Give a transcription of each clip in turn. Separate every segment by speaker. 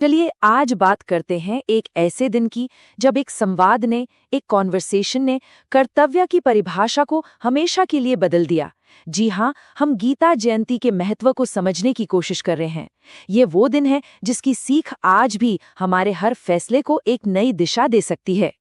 Speaker 1: चलिए आज बात करते हैं एक ऐसे दिन की जब एक संवाद ने, एक कॉन्वर्सेशन ने कर्तव्य की परिभाषा को हमेशा के लिए बदल दिया। जी हाँ, हम गीता जयंती के महत्व को समझने की कोशिश कर रहे हैं। ये वो दिन है जिसकी सीख आज भी हमारे हर फैसले को एक नई दिशा दे सकती है।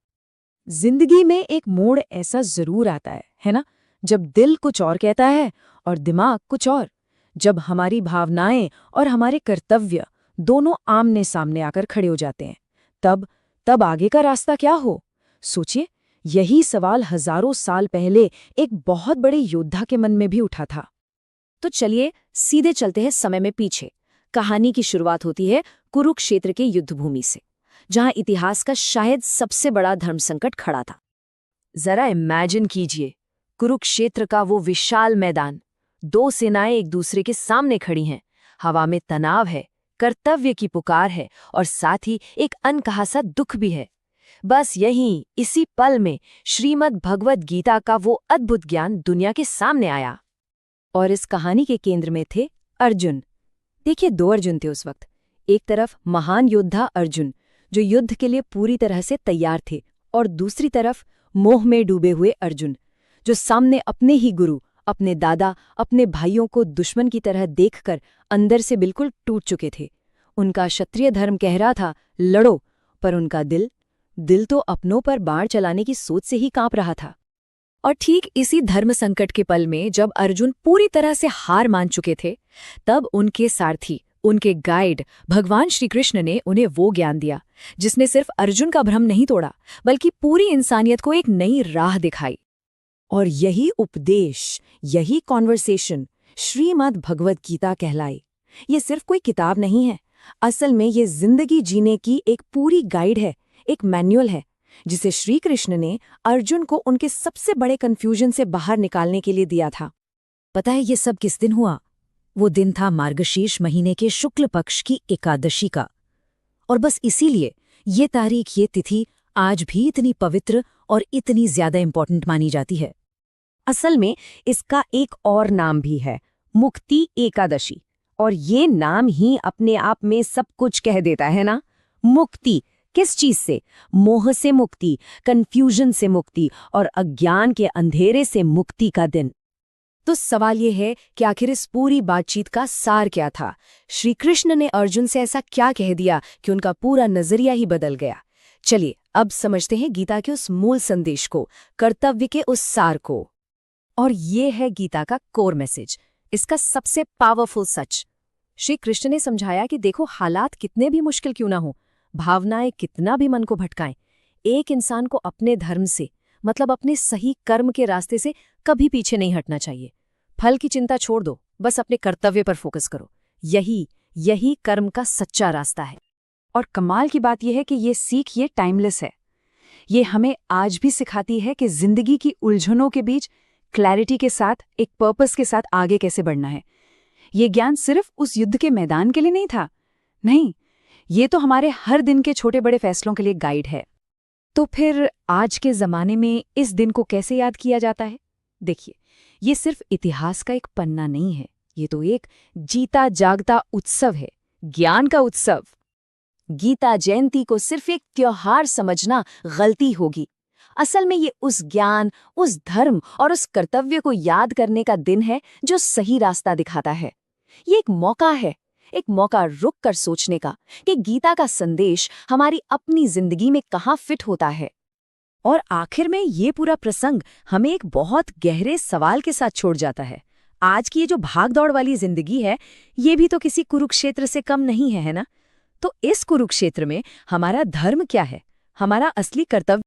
Speaker 2: जिंदगी में एक मोड़ ऐसा जरूर आता है ना? जब दिल कुछ और कहता है और दिमाग कुछ और। जब हमारी भावनाएं और हमारे कर्तव्य दोनों आमने सामने आकर खड़े हो जाते हैं, तब तब आगे का रास्ता क्या हो? सोचिए, यही सवाल हजारों साल पहले एक बहुत बड़े योद्धा के मन में भी उठा था।
Speaker 3: तो चलिए सीधे चलते हैं समय में पीछे। कहानी की शुरुआत होती है कुरुक्षेत्र के युद्धभूमि से, जहां इतिहास का शायद सबसे बड़ा धर्म संकट खड़ा था। जरा इमेजिन कीजिए, कुरुक्षेत्र का वो विशाल मैदान, दो सेनाएं एक दूसरे के सामने खड़ी हैं, हवा में तनाव है, कर्तव्य की पुकार है और साथ ही एक अनकहा सा दुख भी है। बस यहीं इसी पल में श्रीमद् भगवद गीता का वो अद्भुत ज्ञान दुनिया के सामने आया।
Speaker 2: और इस कहानी के केंद्र में थे अर्जुन। देखिए, दो अर्जुन थे उस वक्त। एक तरफ महान योद्धा अर्जुन, जो युद्ध के लिए पूरी तरह से तैयार थे, और दूसरी तरफ मोह में डूबे हुए अर्जुन, जो सामने अपने ही गुरु, अपने दादा, अपने भाइयों को दुश्मन की तरह देखकर अंदर से बिल्कुल टूट चुके थे। उनका क्षत्रिय धर्म कह रहा था लड़ो, पर उनका दिल तो अपनों पर बाण चलाने की सोच से ही कांप रहा था।
Speaker 3: और ठीक इसी धर्म संकट के पल में जब अर्जुन पूरी तरह से हार मान चुके थे, तब उनके सारथी, उनके गाइड भगवान श्रीकृष्ण ने उन्हें वो ज्ञान दिया जिसने सिर्फ अर्जुन का भ्रम नहीं तोड़ा, बल्कि पूरी इंसानियत को एक नई राह दिखाई।
Speaker 2: और यही उपदेश, यही कॉन्वर्सेशन श्रीमद् भगवद गीता कहलाई। ये सिर्फ कोई किताब नहीं है, असल में ये जिंदगी जीने की एक पूरी गाइड है, एक मैनुअल है, जिसे श्री कृष्ण ने अर्जुन को उनके सबसे बड़े कन्फ्यूजन से बाहर निकालने के लिए दिया था।
Speaker 3: पता है ये सब किस दिन हुआ? वो दिन था मार्गशीर्ष महीने के शुक्ल पक्ष की एकादशी का। और बस इसीलिए ये तारीख, ये तिथि आज भी इतनी पवित्र और इतनी ज्यादा इंपॉर्टेंट मानी जाती है।
Speaker 2: असल में इसका एक और नाम भी है, मुक्ति एकादशी। और ये नाम ही अपने आप में सब कुछ कह देता है ना। मुक्ति किस चीज से? मोह से मुक्ति, कंफ्यूजन से मुक्ति और अज्ञान के अंधेरे से मुक्ति का दिन।
Speaker 3: तो सवाल ये है कि आखिर इस पूरी बातचीत का सार क्या था? श्री कृष्ण ने अर्जुन से ऐसा क्या कह दिया कि उनका पूरा नजरिया ही बदल गया? चलिए अब समझते हैं गीता के उस मूल संदेश को, कर्तव्य के उस सार को। और ये है गीता का कोर मैसेज, इसका सबसे पावरफुल सच। श्री कृष्ण ने समझाया कि देखो, हालात कितने भी मुश्किल क्यों ना हो, भावनाएं कितना भी मन को भटकाएं, एक इंसान को अपने धर्म से, मतलब अपने सही कर्म के रास्ते से कभी पीछे नहीं हटना चाहिए। फल की चिंता छोड़ दो, बस अपने कर्तव्य पर फोकस करो। यही कर्म का सच्चा रास्ता है।
Speaker 1: और कमाल की बात यह है कि ये सीख ये टाइमलेस है। ये हमें आज भी सिखाती है कि जिंदगी की उलझनों के बीच क्लैरिटी के साथ, एक पर्पस के साथ आगे कैसे बढ़ना है। ये ज्ञान सिर्फ उस युद्ध के मैदान के लिए नहीं था, नहीं, ये तो हमारे हर दिन के छोटे बड़े फैसलों के लिए गाइड है।
Speaker 2: तो फिर आज के जमाने में इस दिन को कैसे याद किया जाता है? देखिए, ये सिर्फ इतिहास का एक पन्ना नहीं है, ये तो एक जीता जागता उत्सव है, ज्ञान का उत्सव।
Speaker 3: गीता जयंती को सिर्फ एक त्योहार समझना गलती होगी। असल में ये उस ज्ञान, उस धर्म और उस कर्तव्य को याद करने का दिन है जो सही रास्ता दिखाता है। ये एक मौका रुक कर सोचने का कि गीता का संदेश हमारी अपनी जिंदगी में कहाँ फिट होता है।
Speaker 2: और आखिर में ये पूरा प्रसंग हमें एक बहुत गहरे सवाल के साथ छोड़ जाता है। आज की ये जो भागदौड़ वाली जिंदगी है, ये भी तो किसी कुरुक्षेत्र से कम नहीं है ना? तो इस कुरुक्षेत्र में हमारा धर्म क्या है? हमारा असली कर्तव्य